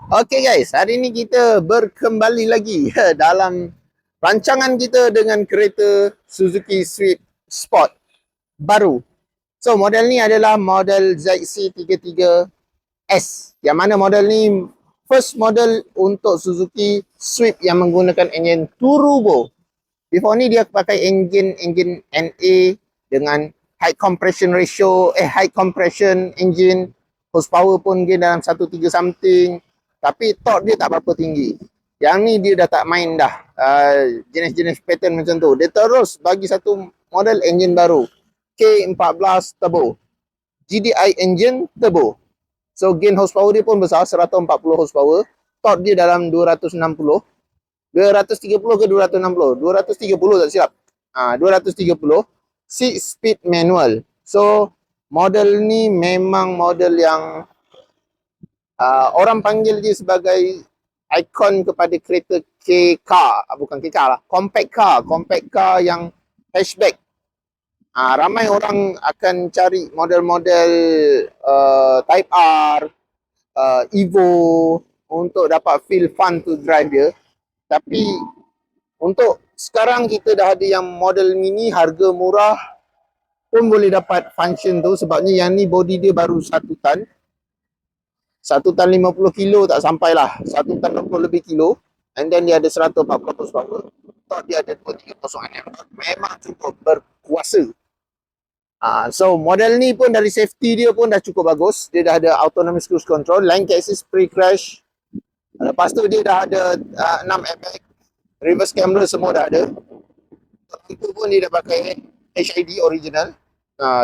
Okay guys, hari ni kita berkembali lagi dalam rancangan kita dengan kereta Suzuki Swift Sport baru. So model ni adalah model ZC33S. Yang mana model ni first model untuk Suzuki Swift yang menggunakan enjin turbo. Before ni dia pakai enjin NA dengan high compression engine, horsepower pun dia dalam 1.3 something. Tapi torque dia tak berapa tinggi. Yang ni dia dah tak main dah jenis-jenis pattern macam tu. Dia terus bagi satu model engine baru, K14 turbo, GDI engine turbo. So gain horsepower dia pun besar, 140 horsepower. Torque dia dalam 230 ke 260? 230 tak silap. 230. 6 speed manual. So model ni memang model yang orang panggil dia sebagai ikon kepada kereta K-car, bukan K-car lah, compact car yang hatchback. Ramai orang akan cari model-model Type R, Evo untuk dapat feel fun to drive dia. Tapi untuk sekarang kita dah ada yang model mini harga murah pun boleh dapat function tu, sebabnya yang ni body dia baru 1 tan. 1 tan 50 kilo tak sampai lah, 1 tan 60 lebih kilo. And then dia ada 140 horsepower. Torque dia ada 230 Nm. Memang cukup berkuasa. So model ni pun dari safety dia pun dah cukup bagus. Dia dah ada autonomous cruise control, lane assist pre-crash. Lepas tu dia dah ada 6 airbag, reverse camera semua dah ada. Lampu pun dia dah pakai HID original.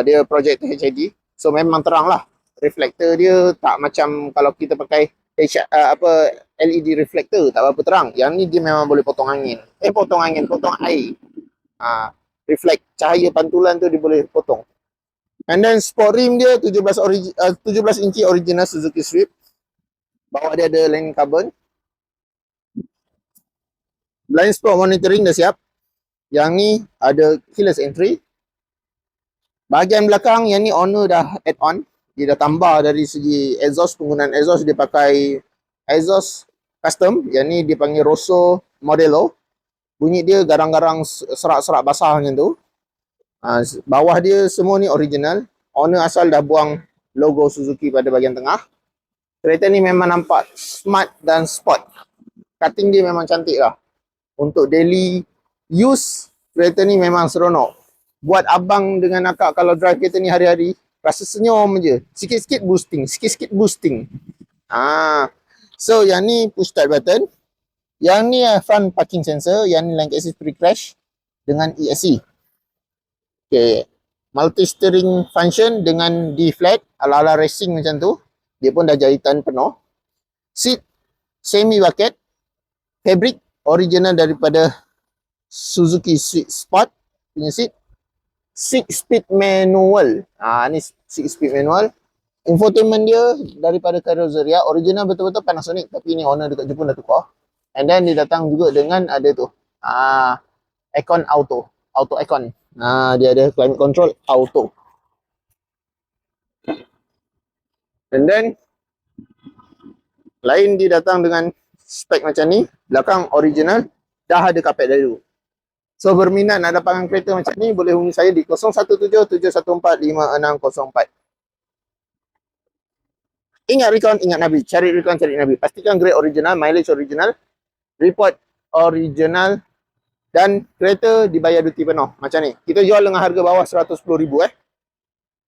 Dia projector HID. So memang terang lah. Reflektor dia tak macam kalau kita pakai LED reflektor, tak berapa terang. Yang ni dia memang boleh potong air. Reflect cahaya pantulan tu dia boleh potong. And then sport rim dia 17 inci original Suzuki Swift. Bawah dia ada lane carbon. Blind spot monitoring dah siap. Yang ni ada keyless entry. Bahagian belakang yang ni owner dah add on. Dia dah tambah dari segi exhaust, penggunaan exhaust dia pakai exhaust custom. Yang ni dia panggil Rosso Modelo. Bunyi dia garang-garang serak-serak basah macam tu. Bawah dia semua ni original. Owner asal dah buang logo Suzuki pada bahagian tengah. Kereta ni memang nampak smart dan sport. Cutting dia memang cantik lah. Untuk daily use, kereta ni memang seronok. Buat abang dengan akak kalau drive kereta ni hari-hari, rasa senyum je. Sikit-sikit boosting. So yang ni push start button. Yang ni front parking sensor. Yang ni lane assist pre-crash dengan ESC. Okay. Multi steering function dengan D flat ala-ala racing macam tu. Dia pun dah jahitan penuh. Seat semi bucket. Fabric original daripada Suzuki Swift Sport punya seat. 6 speed manual. Ni 6 speed manual. Infotainment dia daripada Carrozzeria, original betul-betul Panasonic, tapi ni owner dekat Jepun dah tukar. And then dia datang juga dengan ada tu. Aircon auto aircon. Dia ada climate control auto. And then lain dia datang dengan spek macam ni. Belakang original, dah ada carpet dari dulu. So berminat nak dapatkan kereta macam ni, boleh hubungi saya di 0177145604. Ingat recon, ingat Nabi. Cari recon, cari Nabi. Pastikan grade original, mileage original, report original, dan kereta dibayar duty penuh. Macam ni. Kita jual dengan harga bawah 110,000